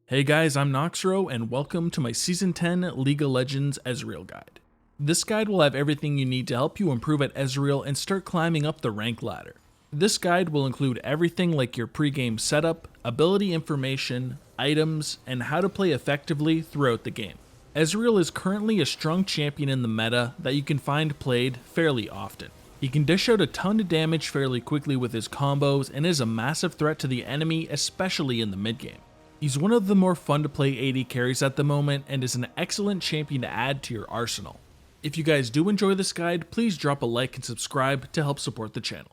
Hey guys, I'm Noxro, and welcome to my Season 10 League of Legends Ezreal guide. This guide will have everything you need to help you improve at Ezreal and start climbing up the rank ladder. This guide will include everything like your pre-game setup, ability information, items, and how to play effectively throughout the game. Ezreal is currently a strong champion in the meta that you can find played fairly often. He can dish out a ton of damage fairly quickly with his combos and is a massive threat to the enemy, especially in the mid game. He's one of the more fun to play AD carries at the moment and is an excellent champion to add to your arsenal. If you guys do enjoy this guide, please drop a like and subscribe to help support the channel.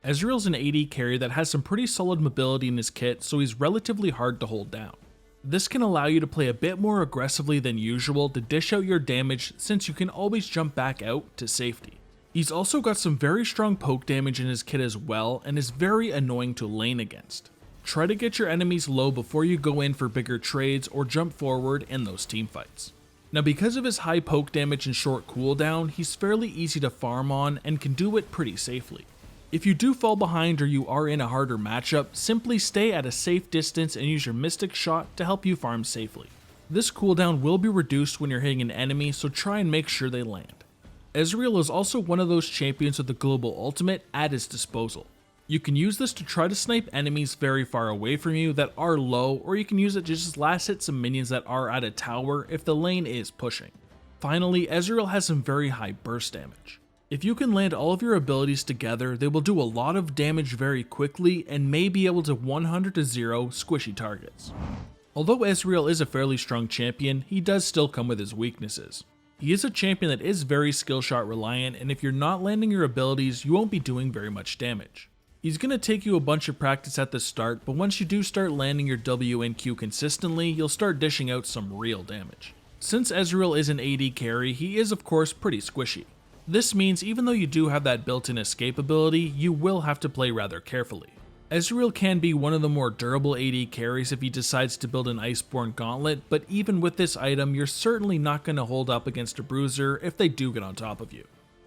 Ezreal's an AD carry that has some pretty solid mobility in his kit, so he's relatively hard to hold down. This can allow you to play a bit more aggressively than usual to dish out your damage, since you can always jump back out to safety. He's also got some very strong poke damage in his kit as well, and is very annoying to lane against. Try to get your enemies low before you go in for bigger trades or jump forward in those teamfights. Now, because of his high poke damage and short cooldown, he's fairly easy to farm on and can do it pretty safely. If you do fall behind or you are in a harder matchup, simply stay at a safe distance and use your Mystic Shot to help you farm safely. This cooldown will be reduced when you're hitting an enemy, so try and make sure they land. Ezreal is also one of those champions with the global ultimate at his disposal. You can use this to try to snipe enemies very far away from you that are low, or you can use it to just last hit some minions that are at a tower if the lane is pushing. Finally, Ezreal has some very high burst damage. If you can land all of your abilities together, they will do a lot of damage very quickly and may be able to 100 to 0 squishy targets. Although Ezreal is a fairly strong champion, he does still come with his weaknesses. He is a champion that is very skill shot reliant, and if you're not landing your abilities, you won't be doing very much damage. He's going to take you a bunch of practice at the start, but once you do start landing your W and Q consistently, you'll start dishing out some real damage. Since Ezreal is an AD carry, he is of course pretty squishy. This means even though you do have that built-in escape ability, you will have to play rather carefully. Ezreal can be one of the more durable AD carries if he decides to build an Iceborne Gauntlet, but even with this item, you're certainly not going to hold up against a bruiser if they do get on top of you.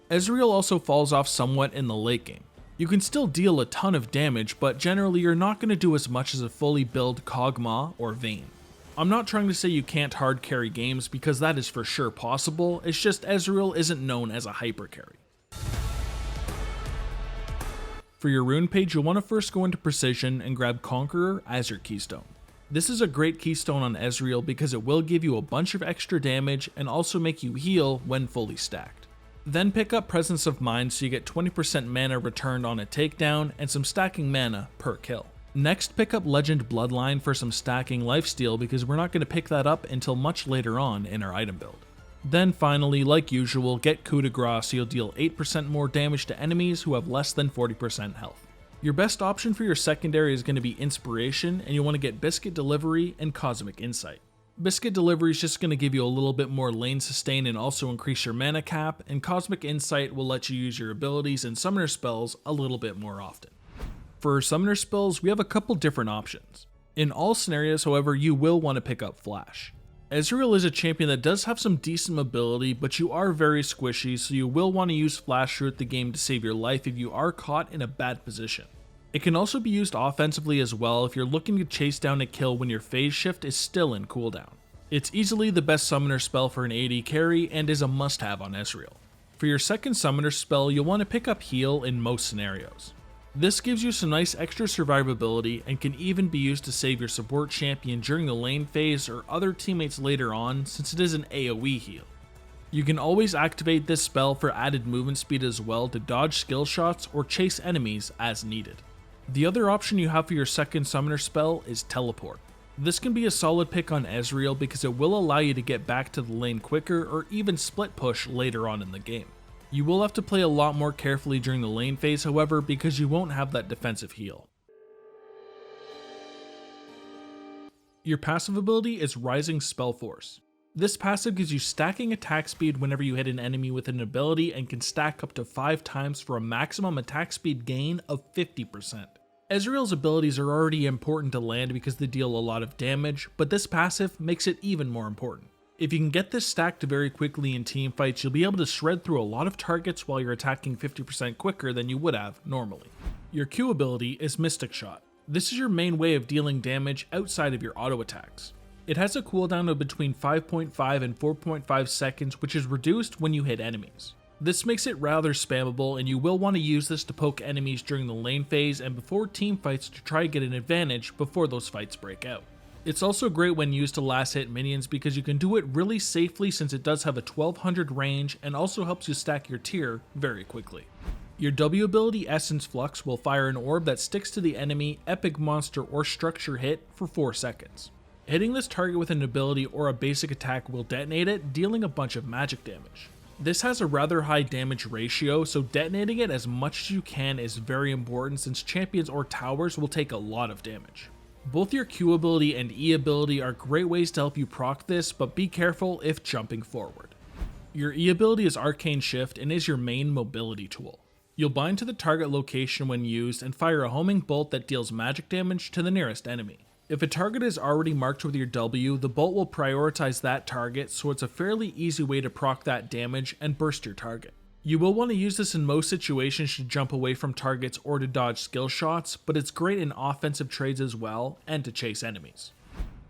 Ezreal also falls off somewhat in the late game. You can still deal a ton of damage, but generally you're not going to do as much as a fully build Kog'Maw or Vayne. I'm not trying to say you can't hard carry games, because that is for sure possible, it's just Ezreal isn't known as a hyper carry. For your rune page, you'll want to first go into Precision and grab Conqueror as your keystone. This is a great keystone on Ezreal because it will give you a bunch of extra damage and also make you heal when fully stacked. Then pick up Presence of Mind so you get 20% mana returned on a takedown and some stacking mana per kill. Next, pick up Legend Bloodline for some stacking lifesteal because we're not going to pick that up until much later on in our item build. Then finally, like usual, get Coup de Grace so you'll deal 8% more damage to enemies who have less than 40% health. Your best option for your secondary is going to be Inspiration, and you want to get Biscuit Delivery and Cosmic Insight. Biscuit Delivery is just going to give you a little bit more lane sustain and also increase your mana cap, and Cosmic Insight will let you use your abilities and summoner spells a little bit more often. For summoner spells, we have a couple different options. In all scenarios, however, you will want to pick up Flash. Ezreal is a champion that does have some decent mobility, but you are very squishy, so you will want to use Flash throughout the game to save your life if you are caught in a bad position. It can also be used offensively as well if you're looking to chase down a kill when your phase shift is still in cooldown. It's easily the best summoner spell for an AD carry and is a must-have on Ezreal. For your second summoner spell, you'll want to pick up Heal in most scenarios. This gives you some nice extra survivability and can even be used to save your support champion during the lane phase or other teammates later on, since it is an AoE heal. You can always activate this spell for added movement speed as well to dodge skill shots or chase enemies as needed. The other option you have for your second summoner spell is Teleport. This can be a solid pick on Ezreal because it will allow you to get back to the lane quicker or even split push later on in the game. You will have to play a lot more carefully during the lane phase, however, because you won't have that defensive heal. Your passive ability is Rising Spell Force. This passive gives you stacking attack speed whenever you hit an enemy with an ability and can stack up to 5 times for a maximum attack speed gain of 50%. Ezreal's abilities are already important to land because they deal a lot of damage, but this passive makes it even more important. If you can get this stacked very quickly in teamfights, you'll be able to shred through a lot of targets while you're attacking 50% quicker than you would have normally. Your Q ability is Mystic Shot. This is your main way of dealing damage outside of your auto attacks. It has a cooldown of between 5.5 and 4.5 seconds, which is reduced when you hit enemies. This makes it rather spammable, and you will want to use this to poke enemies during the lane phase and before team fights to try to get an advantage before those fights break out. It's also great when used to last hit minions because you can do it really safely since it does have a 1200 range and also helps you stack your tier very quickly. Your W ability Essence Flux will fire an orb that sticks to the enemy, epic monster, or structure hit for 4 seconds. Hitting this target with an ability or a basic attack will detonate it, dealing a bunch of magic damage. This has a rather high damage ratio, so detonating it as much as you can is very important since champions or towers will take a lot of damage. Both your Q ability and E ability are great ways to help you proc this, but be careful if jumping forward. Your E ability is Arcane Shift and is your main mobility tool. You'll bind to the target location when used and fire a homing bolt that deals magic damage to the nearest enemy. If a target is already marked with your W, the bolt will prioritize that target, so it's a fairly easy way to proc that damage and burst your target. You will want to use this in most situations to jump away from targets or to dodge skill shots, but it's great in offensive trades as well, and to chase enemies.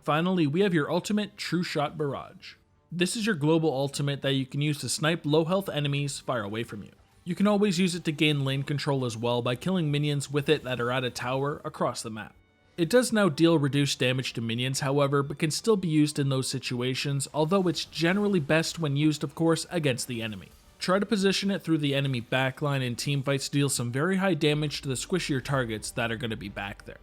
Finally, we have your ultimate True Shot Barrage. This is your global ultimate that you can use to snipe low health enemies far away from you. You can always use it to gain lane control as well by killing minions with it that are at a tower across the map. It does now deal reduced damage to minions, however, but can still be used in those situations, although it's generally best when used, of course, against the enemy. Try to position it through the enemy backline in teamfights to deal some very high damage to the squishier targets that are going to be back there.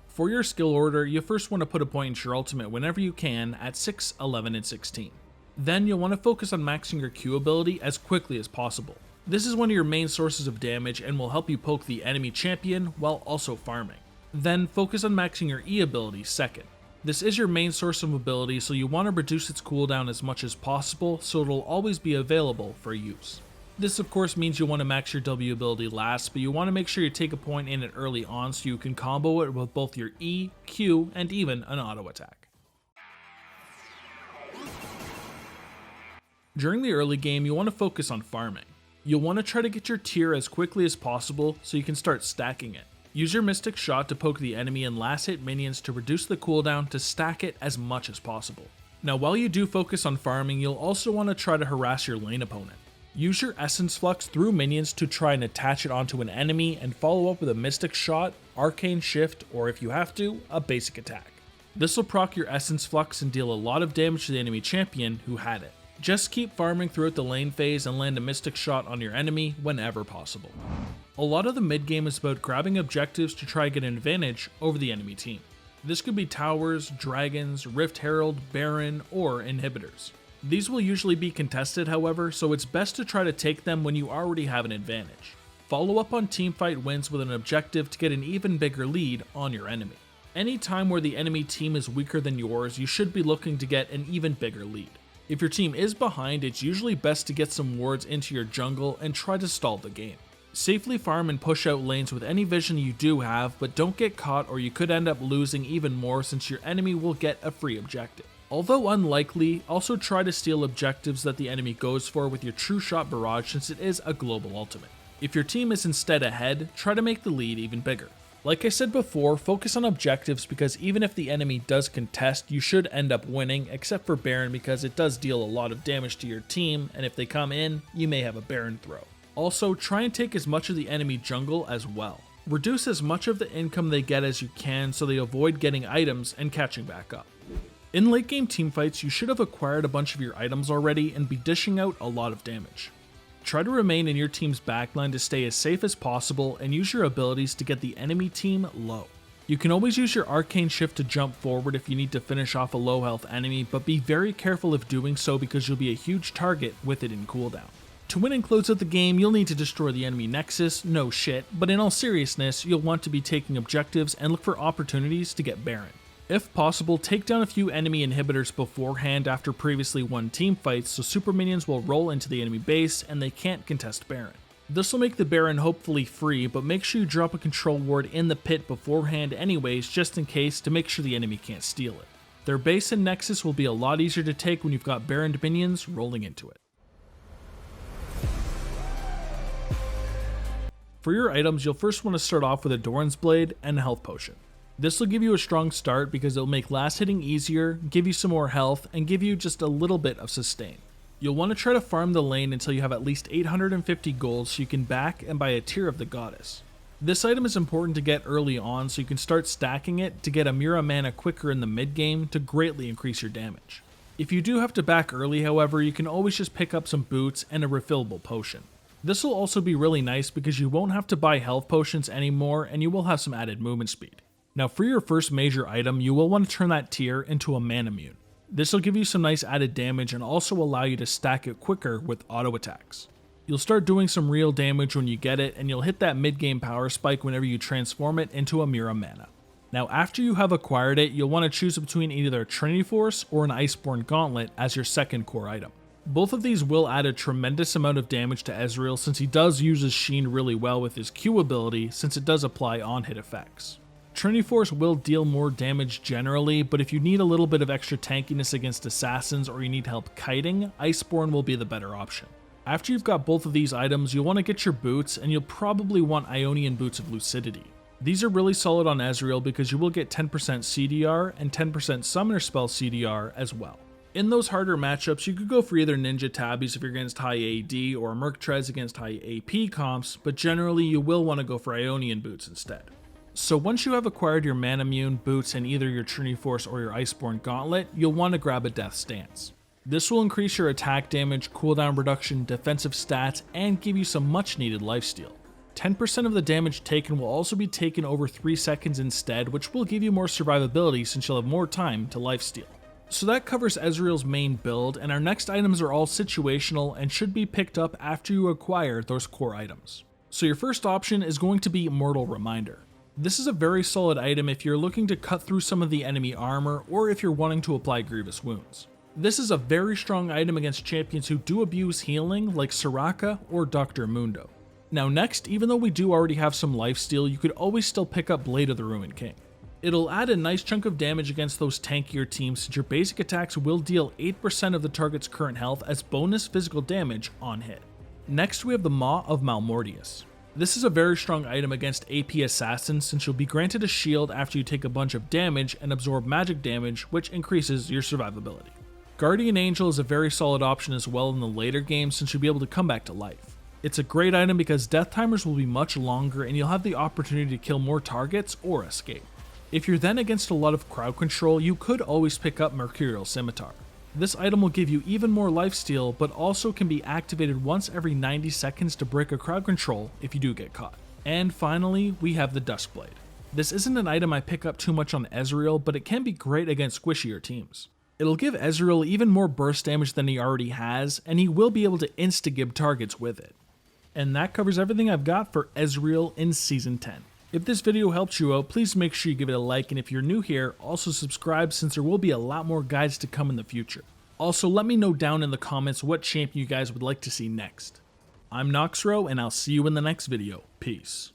For your skill order, you first want to put a point into your ultimate whenever you can at 6, 11, and 16. Then you'll want to focus on maxing your Q ability as quickly as possible. This is one of your main sources of damage and will help you poke the enemy champion while also farming. Then focus on maxing your E ability second. This is your main source of mobility, so you want to reduce its cooldown as much as possible so it'll always be available for use. This of course means you want to max your W ability last, but you want to make sure you take a point in it early on so you can combo it with both your E, Q, and even an auto attack. During the early game, you want to focus on farming. You'll want to try to get your tier as quickly as possible so you can start stacking it. Use your Mystic Shot to poke the enemy and last hit minions to reduce the cooldown to stack it as much as possible. Now while you do focus on farming, you'll also want to try to harass your lane opponent. Use your Essence Flux through minions to try and attach it onto an enemy and follow up with a Mystic Shot, Arcane Shift, or if you have to, a basic attack. This will proc your Essence Flux and deal a lot of damage to the enemy champion who had it. Just keep farming throughout the lane phase and land a Mystic Shot on your enemy whenever possible. A lot of the mid game is about grabbing objectives to try to get an advantage over the enemy team. This could be towers, dragons, Rift Herald, Baron, or inhibitors. These will usually be contested however, so it's best to try to take them when you already have an advantage. Follow up on teamfight wins with an objective to get an even bigger lead on your enemy. Any time where the enemy team is weaker than yours, you should be looking to get an even bigger lead. If your team is behind, it's usually best to get some wards into your jungle and try to stall the game. Safely farm and push out lanes with any vision you do have, but don't get caught or you could end up losing even more since your enemy will get a free objective. Although unlikely, also try to steal objectives that the enemy goes for with your True Shot Barrage since it is a global ultimate. If your team is instead ahead, try to make the lead even bigger. Like I said before, focus on objectives because even if the enemy does contest, you should end up winning, except for Baron because it does deal a lot of damage to your team, and if they come in, you may have a Baron throw. Also, try and take as much of the enemy jungle as well. Reduce as much of the income they get as you can so they avoid getting items and catching back up. In late game teamfights, you should have acquired a bunch of your items already and be dishing out a lot of damage. Try to remain in your team's backline to stay as safe as possible and use your abilities to get the enemy team low. You can always use your Arcane Shift to jump forward if you need to finish off a low health enemy, but be very careful of doing so because you'll be a huge target with it in cooldown. To win and close out the game, you'll need to destroy the enemy nexus, no shit, but in all seriousness, you'll want to be taking objectives and look for opportunities to get Baron. If possible, take down a few enemy inhibitors beforehand after previously won teamfights so super minions will roll into the enemy base and they can't contest Baron. This will make the Baron hopefully free, but make sure you drop a control ward in the pit beforehand anyways just in case to make sure the enemy can't steal it. Their base and nexus will be a lot easier to take when you've got Baroned minions rolling into it. For your items, you'll first want to start off with a Doran's Blade and a health potion. This will give you a strong start because it'll make last hitting easier, give you some more health, and give you just a little bit of sustain. You'll want to try to farm the lane until you have at least 850 gold so you can back and buy a Tear of the Goddess. This item is important to get early on so you can start stacking it to get a Mira mana quicker in the mid game to greatly increase your damage. If you do have to back early, however, you can always just pick up some boots and a refillable potion. This will also be really nice because you won't have to buy health potions anymore and you will have some added movement speed. Now for your first major item, you will want to turn that Tear into a Manamune. This will give you some nice added damage and also allow you to stack it quicker with auto attacks. You'll start doing some real damage when you get it, and you'll hit that mid-game power spike whenever you transform it into a Mira mana. Now after you have acquired it, you'll want to choose between either a Trinity Force or an Iceborne Gauntlet as your second core item. Both of these will add a tremendous amount of damage to Ezreal since he does use his Sheen really well with his Q ability since it does apply on-hit effects. Trinity Force will deal more damage generally, but if you need a little bit of extra tankiness against assassins or you need help kiting, Iceborne will be the better option. After you've got both of these items, you'll want to get your boots, and you'll probably want Ionian Boots of Lucidity. These are really solid on Ezreal because you will get 10% CDR and 10% Summoner Spell CDR as well. In those harder matchups, you could go for either Ninja Tabbies if you're against high AD or Merc Treads against high AP comps, but generally you will want to go for Ionian Boots instead. So once you have acquired your Manamune, boots, and either your Trinity Force or your Iceborne Gauntlet, you'll want to grab a Death Stance. This will increase your attack damage, cooldown reduction, defensive stats, and give you some much needed lifesteal. 10% of the damage taken will also be taken over 3 seconds instead, which will give you more survivability since you'll have more time to lifesteal. So that covers Ezreal's main build, and our next items are all situational and should be picked up after you acquire those core items. So your first option is going to be Mortal Reminder. This is a very solid item if you're looking to cut through some of the enemy armor or if you're wanting to apply grievous wounds. This is a very strong item against champions who do abuse healing like Soraka or Dr. Mundo. Now next, even though we do already have some lifesteal, you could always still pick up Blade of the Ruined King. It'll add a nice chunk of damage against those tankier teams since your basic attacks will deal 8% of the target's current health as bonus physical damage on hit. Next we have the Maw of Malmortius. This is a very strong item against AP assassins since you'll be granted a shield after you take a bunch of damage and absorb magic damage, which increases your survivability. Guardian Angel is a very solid option as well in the later games since you'll be able to come back to life. It's a great item because death timers will be much longer and you'll have the opportunity to kill more targets or escape. If you're then against a lot of crowd control, you could always pick up Mercurial Scimitar. This item will give you even more lifesteal, but also can be activated once every 90 seconds to break a crowd control if you do get caught. And finally, we have the Duskblade. This isn't an item I pick up too much on Ezreal, but it can be great against squishier teams. It'll give Ezreal even more burst damage than he already has, and he will be able to insta-gib targets with it. And that covers everything I've got for Ezreal in Season 10. If this video helped you out, please make sure you give it a like, and if you're new here, also subscribe since there will be a lot more guides to come in the future. Also, let me know down in the comments what champion you guys would like to see next. I'm Noxro, and I'll see you in the next video. Peace.